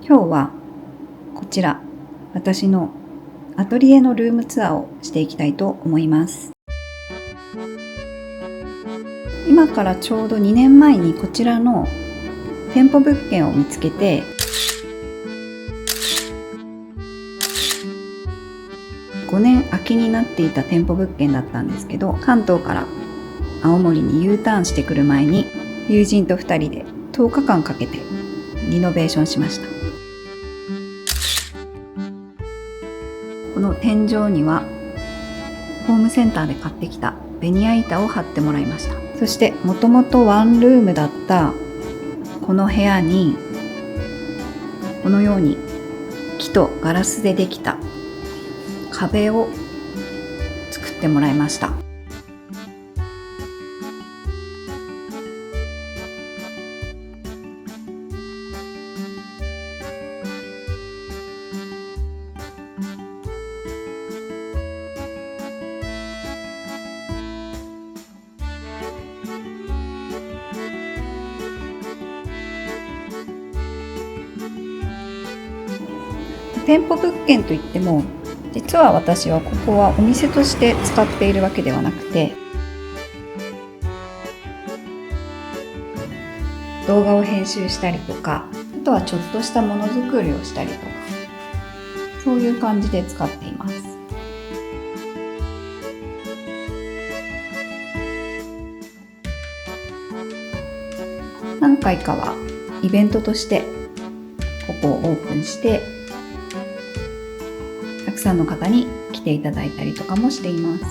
今日はこちら私のアトリエのルームツアーをしていきたいと思います。今からちょうど2年前にこちらの店舗物件を見つけて、5年空きになっていた店舗物件だったんですけど、関東から青森に U ターンしてくる前に友人と2人で10日間かけてリノベーションしました。この天井にはホームセンターで買ってきたベニヤ板を貼ってもらいました。そしてもともとワンルームだったこの部屋にこのように木とガラスでできた壁を作ってもらいました。店舗物件といっても、実は私はここはお店として使っているわけではなくて、動画を編集したりとか、あとはちょっとしたものづくりをしたりとか、そういう感じで使っています。何回かはイベントとしてここをオープンして、たくさんの方に来ていただいたりとかもしています。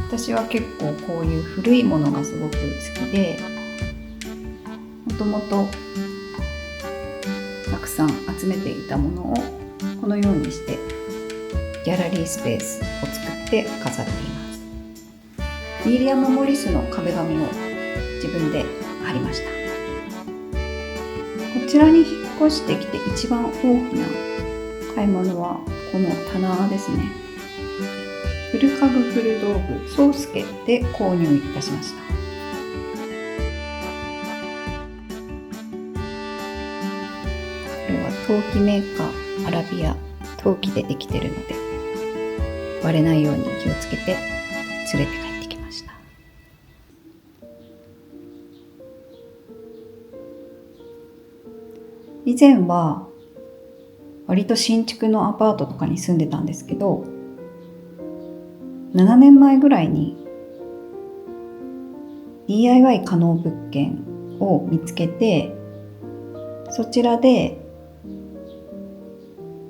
私は結構こういう古いものがすごく好きで、もともとたくさん集めていたものをこのようにしてギャラリースペースを作って飾っています。ウィリアム・モリスの壁紙を自分で貼りました。こちらに引っ越してきて一番大きな買い物はこの棚ですね。フル家具フル道具ソースケで購入いたしました。これは陶器メーカーアラビア陶器でできているので、割れないように気をつけて連れて帰ってきました。以前は割と新築のアパートとかに住んでたんですけど、7年前ぐらいに DIY 可能物件を見つけて、そちらで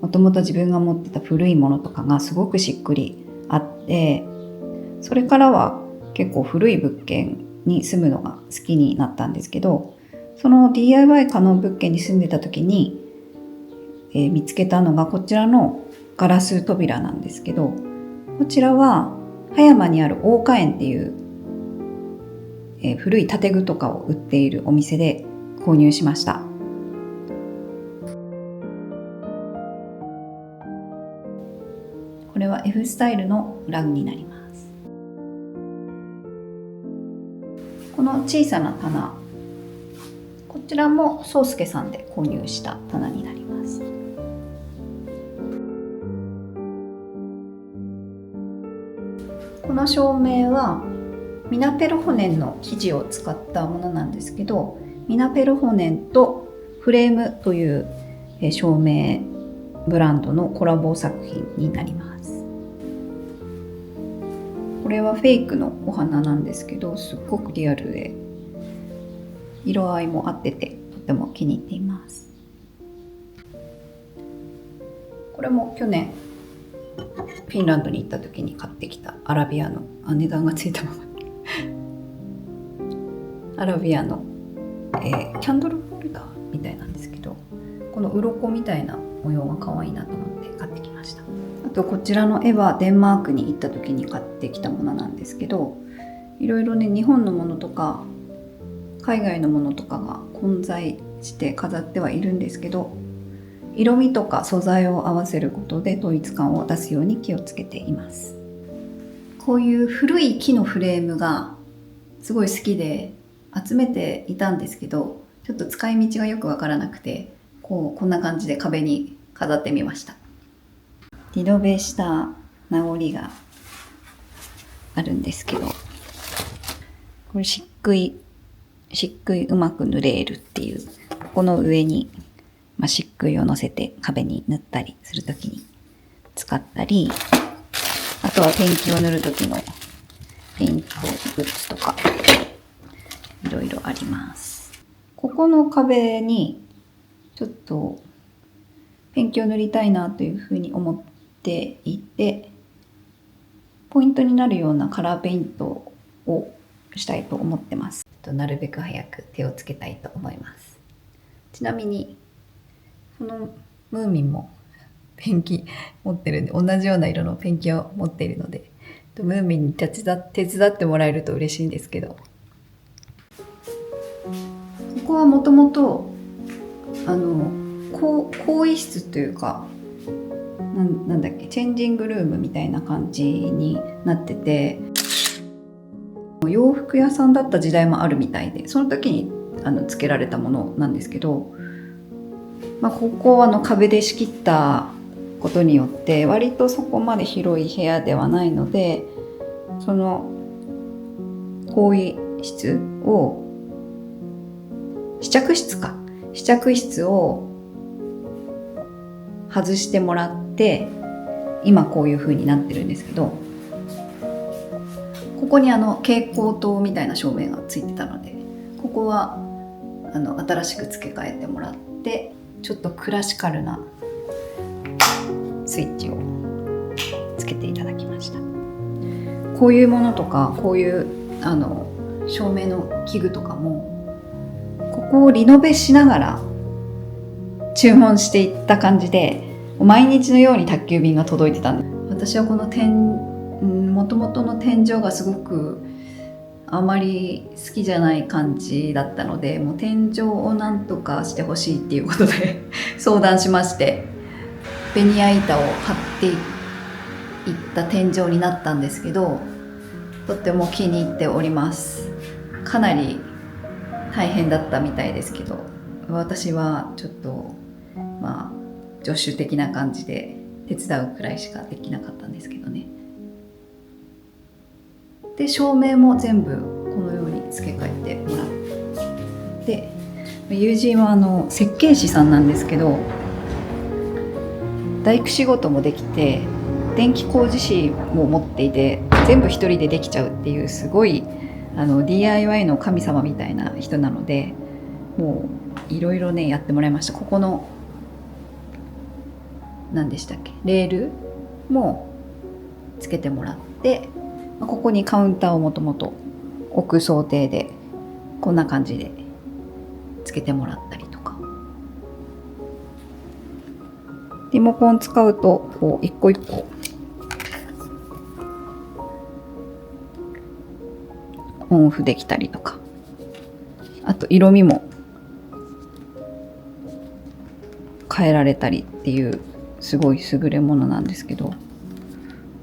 もともと自分が持ってた古いものとかがすごくしっくりあって、それからは結構古い物件に住むのが好きになったんですけど、その DIY 可能物件に住んでた時に、見つけたのがこちらのガラス扉なんですけど、こちらは葉山にある大花園っていう、古い建具とかを売っているお店で購入しました。これは F スタイルのラグになります。この小さな棚、こちらも宗介さんで購入した棚になります。この照明はミナペルホネンの生地を使ったものなんですけど、ミナペルホネンとフレームという照明ブランドのコラボ作品になります。これはフェイクのお花なんですけど、すっごくリアルで色合いも合っててとても気に入っています。これも去年フィンランドに行った時に買ってきたアラビアの値段がついたままアラビアの、キャンドルホルダーみたいなんですけど、この鱗みたいな模様が可愛いなと思って買ってきました。あとこちらの絵はデンマークに行った時に買ってきたものなんですけど、いろいろね、日本のものとか海外のものとかが混在して飾ってはいるんですけど、色味とか素材を合わせることで統一感を出すように気をつけています。こういう古い木のフレームがすごい好きで集めていたんですけど、ちょっと使い道がよくわからなくて、こんな感じで壁に飾ってみました。リノベした名残があるんですけど、これ漆喰うまく塗れるっていう、ここの上に、漆喰を乗せて壁に塗ったりするときに使ったり、あとはペンキを塗るときのペイントグッズとか、いろいろあります。ここの壁にちょっとペンキを塗りたいなというふうに思っていて、ポイントになるようなカラーペイントをしたいと思ってます。なるべく早く手をつけたいと思います。ちなみにこのムーミンもペンキ持ってるんで、同じような色のペンキを持っているので、ムーミンに手伝ってもらえると嬉しいんですけど、ここはもともと更衣室というか、なんだっけ、チェンジングルームみたいな感じになってて、洋服屋さんだった時代もあるみたいで、その時に付けられたものなんですけど、ここは壁で仕切ったことによって割とそこまで広い部屋ではないので、その更衣室を試着室を外してもらって、今こういう風になってるんですけど、ここに蛍光灯みたいな照明がついてたので、ここは新しく付け替えてもらって、ちょっとクラシカルなスイッチをつけていただきました。こういうものとか、こういう照明の器具とかも、ここをリノベしながら注文していった感じで、毎日のように宅急便が届いてたんで、私はこの元々の天井がすごくあまり好きじゃない感じだったので、もう天井をなんとかしてほしいっていうことで相談しまして、ベニヤ板を貼っていった天井になったんですけど、とっても気に入っております。かなり大変だったみたいですけど、私はちょっと助手的な感じで手伝うくらいしかできなかったんですけどね。で、照明も全部このように付け替えてもらって、友人は設計士さんなんですけど、大工仕事もできて、電気工事士も持っていて、全部一人でできちゃうっていう、すごいDIY の神様みたいな人なので、もういろいろねやってもらいました。ここの何でしたっけ、レールもつけてもらって、ここにカウンターをもともと置く想定でこんな感じでつけてもらったりとか、リモコン使うとこう一個一個オンオフできたりとか、あと色味も変えられたりっていう、すごい優れものなんですけど、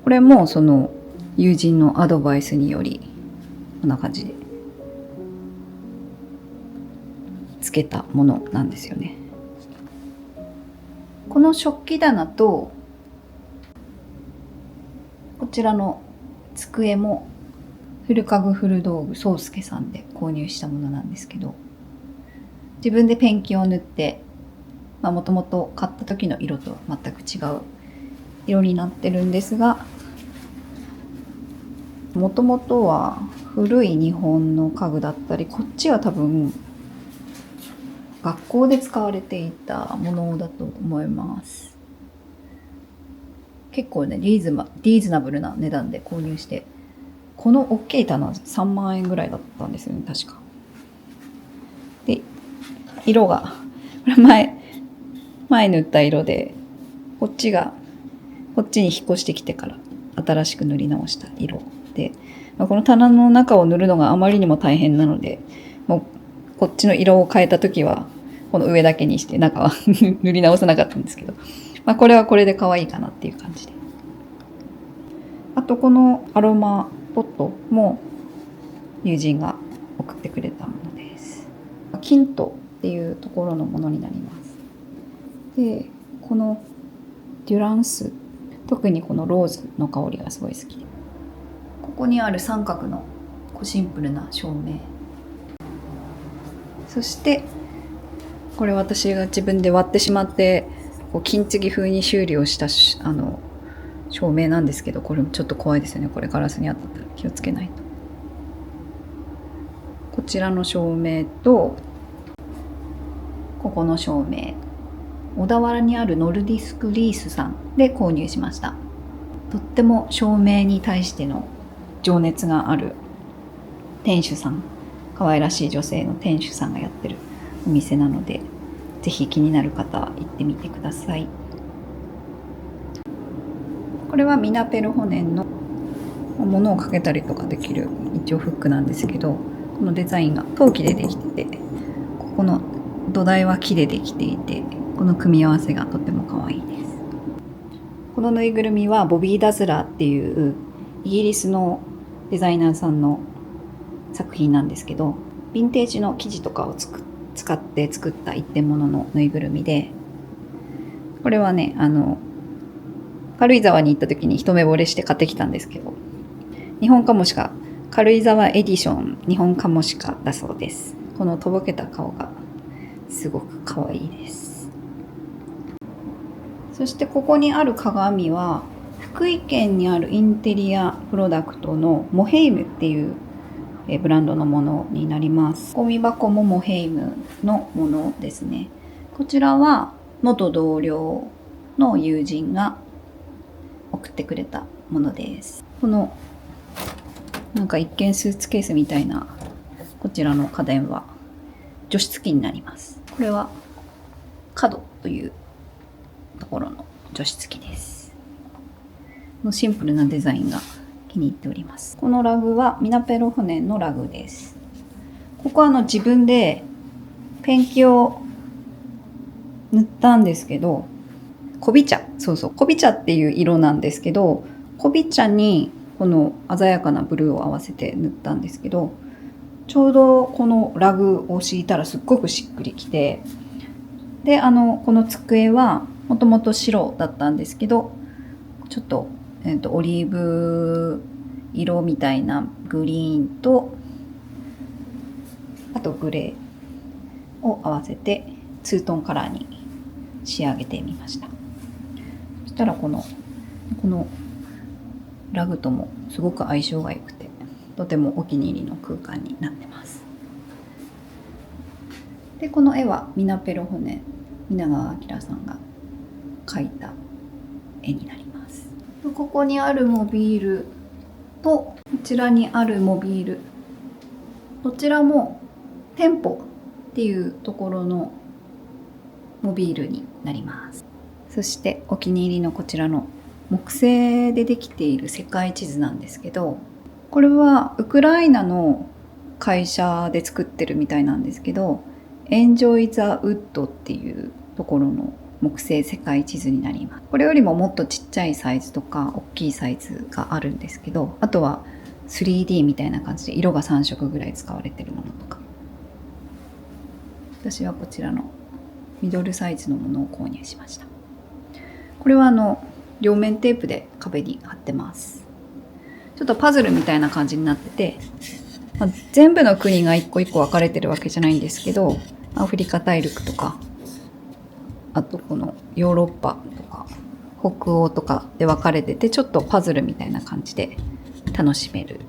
これもその友人のアドバイスによりこんな感じでつけたものなんですよね。この食器棚とこちらの机も古家具古道具宗介さんで購入したものなんですけど、自分でペンキを塗って、もともと買った時の色とは全く違う色になってるんですが、もともとは古い日本の家具だったり、こっちは多分学校で使われていたものだと思います。結構ねリーズナブルな値段で購入して、この大きい棚3万円ぐらいだったんですよね、確か。で、色がこれ前塗った色で、こっちに引っ越してきてから新しく塗り直した色で、この棚の中を塗るのがあまりにも大変なので、もうこっちの色を変えた時はこの上だけにして中は塗り直さなかったんですけど、これはこれで可愛いかなっていう感じで。あとこのアロマポットも友人が送ってくれたものです。金とっていうところのものになります。でこのデュランス、特にこのローズの香りがすごい好きで、ここにある三角のシンプルな照明、そしてこれ私が自分で割ってしまって金継ぎ風に修理をした照明なんですけど、これもちょっと怖いですよね。これガラスに当たったら気をつけないと。こちらの照明とここの照明、小田原にあるノルディスクリースさんで購入しました。とっても照明に対しての情熱がある店主さん、可愛らしい女性の店主さんがやってるお店なので、ぜひ気になる方は行ってみてください。これはミナペルホネンの物をかけたりとかできる一応フックなんですけど、このデザインが陶器でできてて、ここの土台は木でできていて、この組み合わせがとても可愛いです。このぬいぐるみはボビー・ダズラーっていうイギリスのデザイナーさんの作品なんですけど、ヴィンテージの生地とかを使って作った一点物のぬいぐるみで、これはね、軽井沢に行った時に一目惚れして買ってきたんですけど、日本カモシカ軽井沢エディション日本カモシカだそうです。このとぼけた顔がすごく可愛いです。そしてここにある鏡は福井県にあるインテリアプロダクトのモヘイムっていうブランドのものになります。ゴミ箱もモヘイムのものですね。こちらは元同僚の友人が送ってくれたものです。このなんか一見スーツケースみたいなこちらの家電は除湿機になります。これは角というところの除湿機です。シンプルなデザインが気に入っております。このラグはミナペルホネンのラグです。ここは自分でペンキを塗ったんですけど、コビ茶、コビ茶っていう色なんですけど、コビ茶にこの鮮やかなブルーを合わせて塗ったんですけど、ちょうどこのラグを敷いたらすっごくしっくりきて、でこの机はもともと白だったんですけど、ちょっと、オリーブ色みたいなグリーンとあとグレーを合わせてツートンカラーに仕上げてみました。そしたらこのラグともすごく相性が良くて、とてもお気に入りの空間になってます。でこの絵はミナペルホネン皆川明さんが描いた絵になります。ここにあるモビールとこちらにあるモビール、どちらも店舗っていうところのモビールになります。そしてお気に入りのこちらの木製でできている世界地図なんですけど、これはウクライナの会社で作ってるみたいなんですけど、Enjoy the Wood っていうところの木製世界地図になります。これよりももっとちっちゃいサイズとか大きいサイズがあるんですけど、あとは 3D みたいな感じで色が3色ぐらい使われてるものとか、私はこちらのミドルサイズのものを購入しました。これは両面テープで壁に貼ってます。ちょっとパズルみたいな感じになってて、全部の国が一個一個分かれてるわけじゃないんですけど、アフリカ大陸とか、あとこのヨーロッパとか北欧とかで分かれてて、ちょっとパズルみたいな感じで楽しめる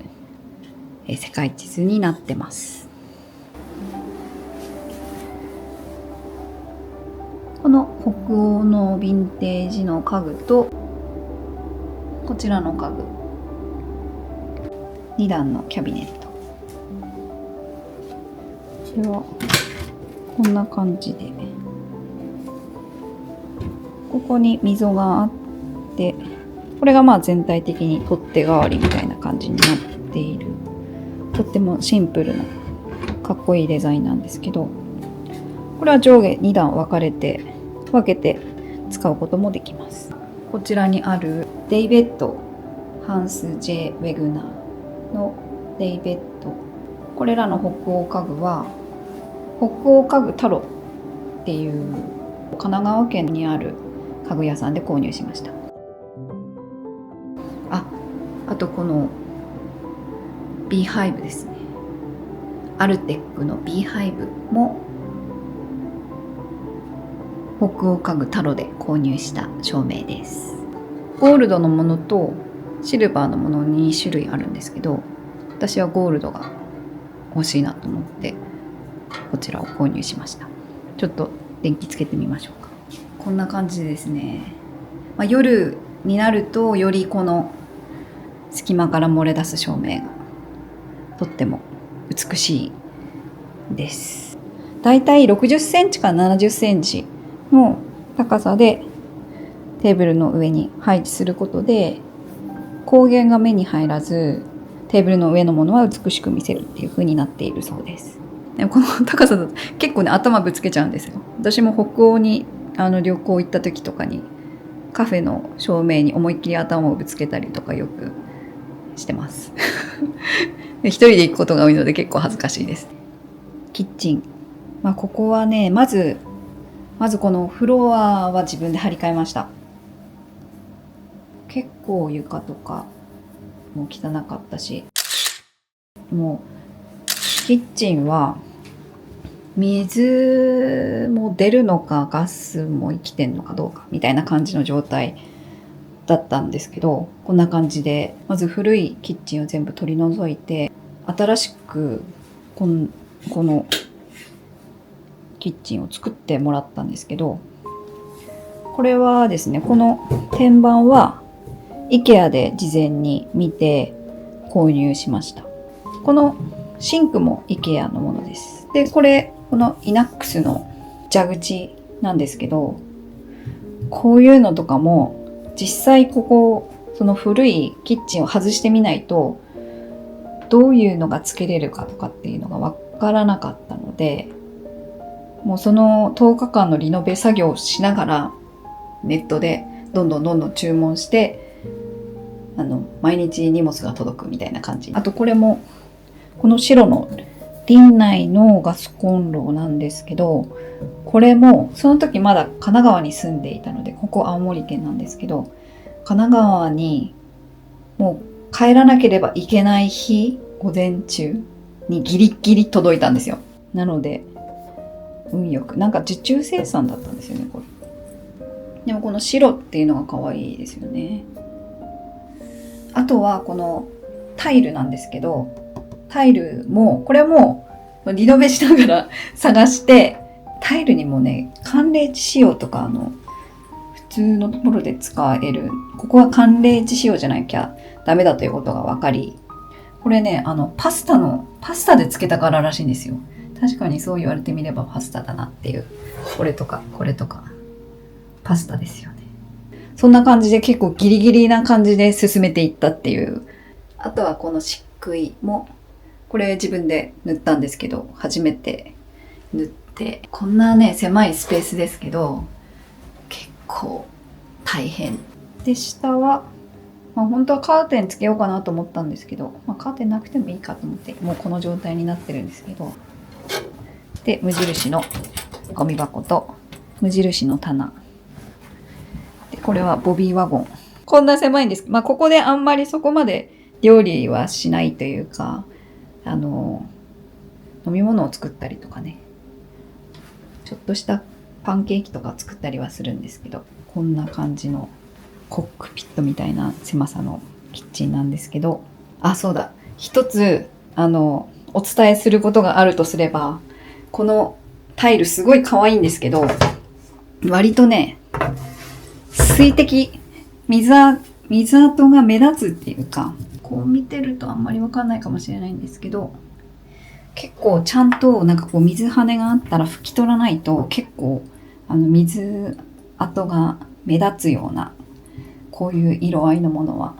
世界地図になってます。この北欧のヴィンテージの家具とこちらの家具、2段のキャビネット、これはこんな感じで、ここに溝があって、これが全体的に取っ手代わりみたいな感じになっている、とってもシンプルなかっこいいデザインなんですけど、これは上下2段分けて使うこともできます。こちらにあるデイベッド、ハンス・ジェ・ウェグナーのデイベッド、これらの北欧家具は北欧家具太郎っていう神奈川県にある家具屋さんで購入しました。あとこのビーハイブですね。アルテックのビーハイブも北欧家具太郎で購入した照明です。ゴールドのものとシルバーのものに2種類あるんですけど、私はゴールドが欲しいなと思ってこちらを購入しました。ちょっと電気つけてみましょうか。こんな感じですね。夜になるとよりこの隙間から漏れ出す照明がとっても美しいです。だいたい60センチから70センチの高さでテーブルの上に配置することで光源が目に入らずテーブルの上のものは美しく見せるっていう風になっているそうです。でもこの高さだと結構ね頭ぶつけちゃうんですよ。私も北欧に旅行行った時とかにカフェの照明に思いっきり頭をぶつけたりとかよくしてますで一人で行くことが多いので結構恥ずかしいです。キッチン、ここはねまずこのフロアは自分で張り替えました。結構床とかも汚かったし、もうキッチンは水も出るのかガスも生きてんのかどうかみたいな感じの状態だったんですけど、こんな感じでまず古いキッチンを全部取り除いて新しくこのキッチンを作ってもらったんですけど、これはですね、この天板は IKEA で事前に見て購入しました。このシンクも IKEA のものです。で、このイナックスの蛇口なんですけど、こういうのとかも実際その古いキッチンを外してみないとどういうのがつけれるかとかっていうのがわからなかったので、もうその10日間のリノベ作業をしながらネットでどんどん注文して毎日荷物が届くみたいな感じ。あとこれもこの白の林内のガスコンロなんですけど、これもその時まだ神奈川に住んでいたので、ここ青森県なんですけど、神奈川にもう帰らなければいけない日午前中にギリギリ届いたんですよ。なので運よく受注生産だったんですよね、これ。でもこの白っていうのが可愛いですよね。あとはこのタイルなんですけど、タイルもこれもリノベしながら探して、タイルにもね寒冷地仕様とか普通のところで使える、ここは寒冷地仕様じゃなきゃダメだということが分かり、これねパスタでつけたかららしいんですよ。確かにそう言われてみればパスタだなっていう。これとかパスタですよね。そんな感じで結構ギリギリな感じで進めていったっていう。あとはこの漆喰もこれ自分で塗ったんですけど、初めて塗って、こんなね狭いスペースですけど結構大変で、下は本当はカーテンつけようかなと思ったんですけど、カーテンなくてもいいかと思ってもうこの状態になってるんですけど、で無印のゴミ箱と無印の棚で、これはボビーワゴン。こんな狭いんです。ここであんまりそこまで料理はしないというか、飲み物を作ったりとかね、ちょっとしたパンケーキとか作ったりはするんですけど、こんな感じのコックピットみたいな狭さのキッチンなんですけど、そうだ、一つお伝えすることがあるとすれば、このタイルすごい可愛いんですけど、割とね水滴、水跡が目立つっていうか、こう見てるとあんまりわかんないかもしれないんですけど、結構ちゃんと水跳ねがあったら拭き取らないと結構水跡が目立つような、こういう色合いのものは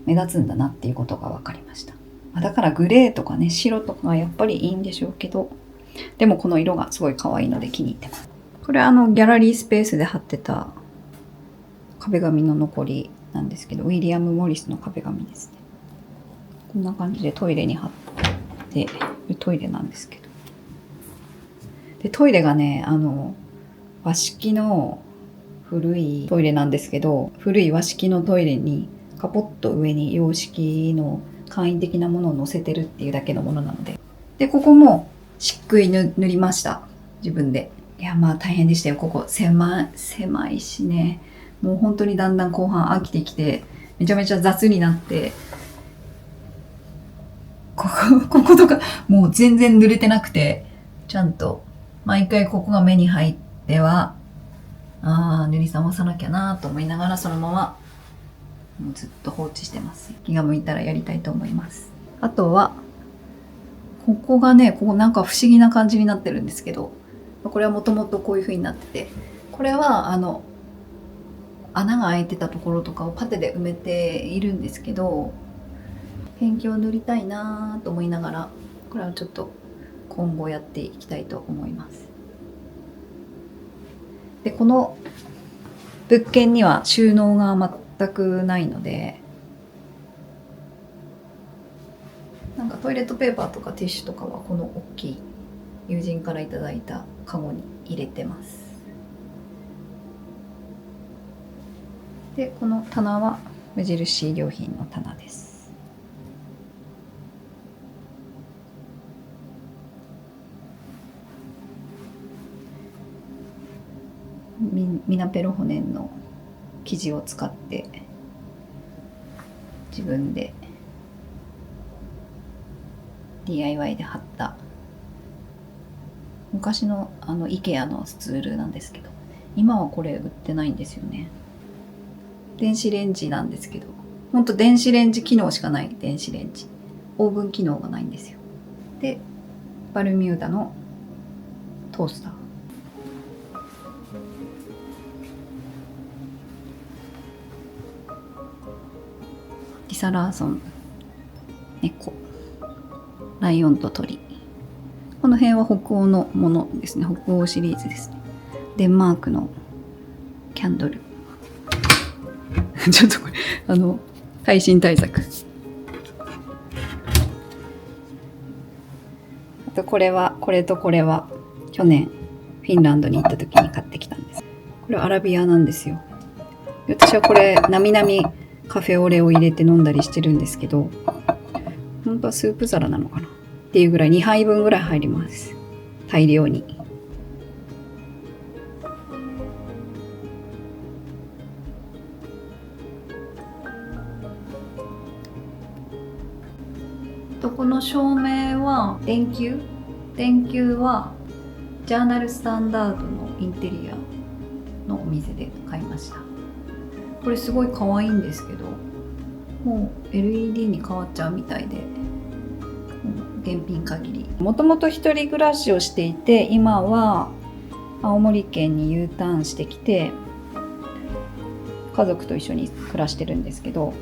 目立つんだなっていうことが分かりました。だからグレーとかね白とかはやっぱりいいんでしょうけど、でもこの色がすごい可愛いので気に入ってます。これはギャラリースペースで貼ってた壁紙の残りなんですけど、ウィリアム・モリスの壁紙ですね。こんな感じでトイレに貼ってるトイレなんですけど、でトイレがね和式の古いトイレなんですけど、古い和式のトイレにカポッと上に洋式の簡易的なものを乗せてるっていうだけのものなので。でここも漆喰塗りました、自分で。いやまあ大変でしたよ。ここ狭いしね、もう本当にだんだん後半飽きてきてめちゃめちゃ雑になって、こことかもう全然濡れてなくて、ちゃんと毎回ここが目に入っては塗りさまさなきゃなと思いながら、そのままもうずっと放置してます。気が向いたらやりたいと思います。あとはここがね、ここなんか不思議な感じになってるんですけど、これはもともとこういう風になってて、これは穴が開いてたところとかをパテで埋めているんですけど、ペンキを塗りたいなと思いながら、これはちょっと今後やっていきたいと思います。でこの物件には収納が全くないので、なんかトイレットペーパーとかティッシュとかはこの大きい友人からいただいたカゴに入れてます。でこの棚は無印良品の棚です。ミナペロホネンの生地を使って自分で DIY で貼った昔のIKEA のスツールなんですけど、今はこれ売ってないんですよね。電子レンジなんですけど、ほんと電子レンジ機能しかない。電子レンジ、オーブン機能がないんですよ。でバルミューダのトースター、リサ・ラーソン、猫、ライオンと鳥。この辺は北欧のものですね。北欧シリーズですね。デンマークのキャンドル。ちょっとこれ耐震対策。あとこれとこれは去年フィンランドに行った時に買ってきたんです。これはアラビアなんですよ。私はこれなみなみカフェオレを入れて飲んだりしてるんですけど、本当はスープ皿なのかなっていうぐらい2杯分ぐらい入ります。大量に。この照明は電球はジャーナルスタンダードのインテリアのお店で買いました。これすごい可愛いんですけど、もう LED に変わっちゃうみたいで、現品限り。もともと一人暮らしをしていて、今は青森県に U ターンしてきて家族と一緒に暮らしてるんですけど、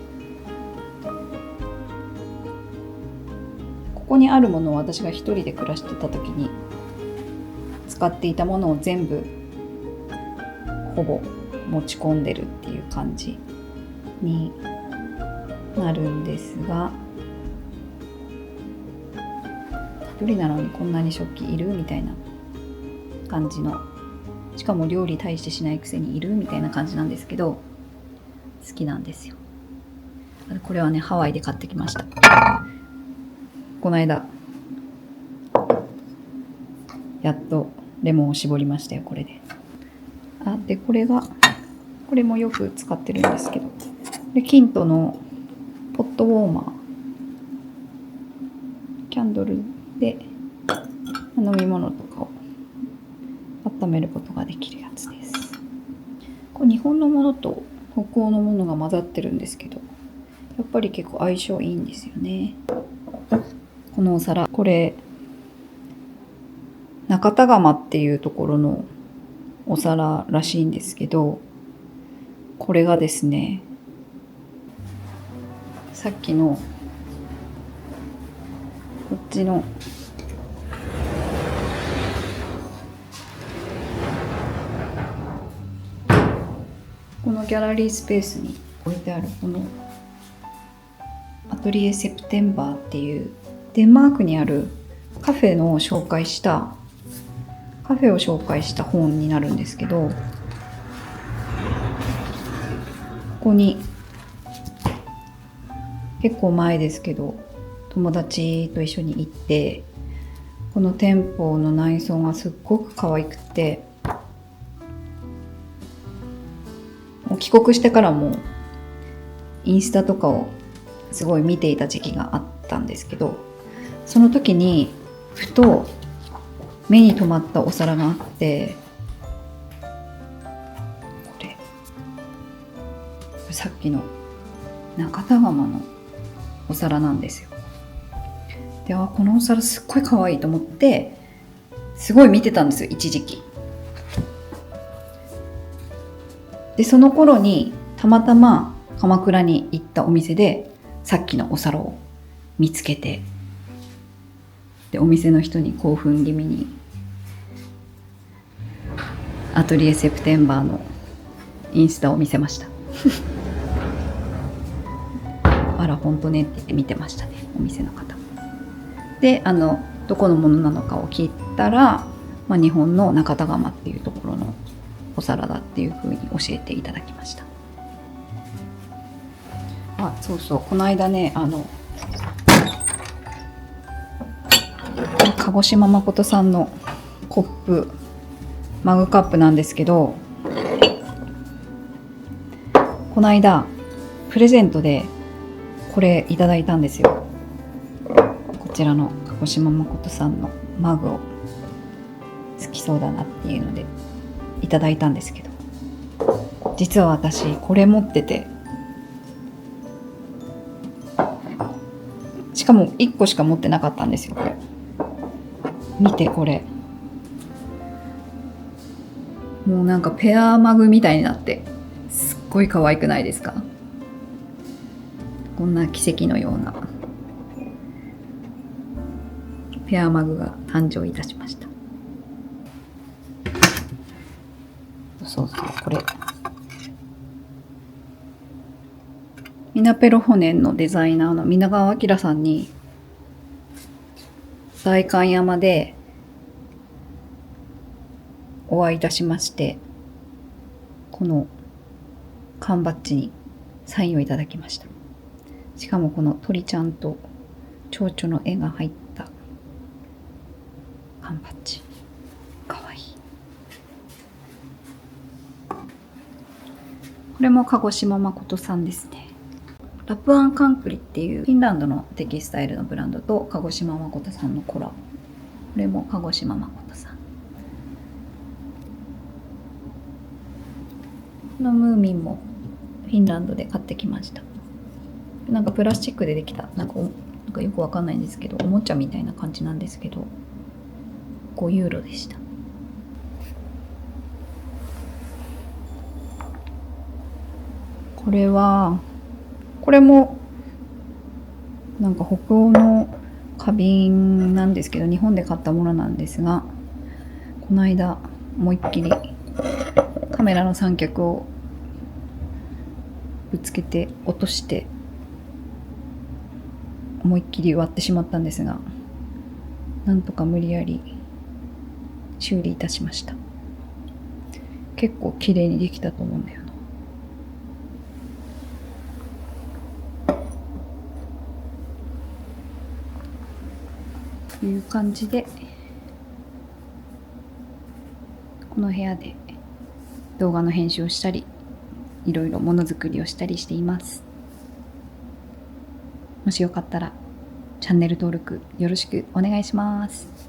ここにあるものを私が一人で暮らしてた時に使っていたものを全部ほぼ持ち込んでるっていう感じになるんですが、一人なのにこんなに食器いるみたいな感じの、しかも料理大してしないくせにいるみたいな感じなんですけど、好きなんですよ。これはね、ハワイで買ってきました。この間やっとレモンを絞りましたよ、これで。でこれもよく使ってるんですけど、でキントのポットウォーマー、キャンドルで飲み物とかを温めることができるやつです。これ日本のものと北欧のものが混ざってるんですけど、やっぱり結構相性いいんですよね。このお皿、これ中田窯っていうところのお皿らしいんですけど、これがですね、さっきのこっちのこのギャラリースペースに置いてあるこのアトリエセプテンバーっていうデンマークにあるカフェの紹介したカフェを紹介した本になるんですけど、ここに結構前ですけど友達と一緒に行って、この店舗の内装がすっごく可愛くて、帰国してからもインスタとかをすごい見ていた時期があったんですけど、その時にふと目に留まったお皿があって、これさっきの中田窯のお皿なんですよ。で、このお皿すっごい可愛いと思ってすごい見てたんですよ、一時期。で、その頃にたまたま鎌倉に行ったお店でさっきのお皿を見つけて、で、お店の人に興奮気味にアトリエセプテンバーのインスタを見せましたあら本当ねって言って見てましたね、お店の方も。で、どこのものなのかを聞いたら、日本の中田窯っていうところのお皿だっていう風に教えていただきました。そうそう、この間ね、鹿児島誠さんのコップ、マグカップなんですけど、この間プレゼントでこれいただいたんですよ。こちらの鹿児島誠さんのマグを好きそうだなっていうのでいただいたんですけど、実は私これ持ってて、しかも1個しか持ってなかったんですよ。これ見て、これもうなんかペアマグみたいになってすっごい可愛くないですか？こんな奇跡のようなペアマグが誕生いたしました。そうそう、これミナペロホネンのデザイナーの皆川明さんに代官山でお会いいたしまして、この缶バッジにサインをいただきました。しかもこの鳥ちゃんと蝶々の絵が入った缶バッジ、かわいい。これも鹿児島誠さんですね。ラプアンカンクリっていうフィンランドのテキスタイルのブランドと鹿児島誠さんのコラボ。これも鹿児島誠さん。このムーミンもフィンランドで買ってきました。なんかプラスチックでできた、なんかよくわかんないんですけど、おもちゃみたいな感じなんですけど、5ユーロでした。これもなんか北欧の花瓶なんですけど、日本で買ったものなんですが、この間思いっきりカメラの三脚をぶつけて落として思いっきり割ってしまったんですが、なんとか無理やり修理いたしました。結構綺麗にできたと思うんだよな。という感じで、この部屋で動画の編集をしたり、いろいろものづくりをしたりしています。もしよかったらチャンネル登録よろしくお願いします。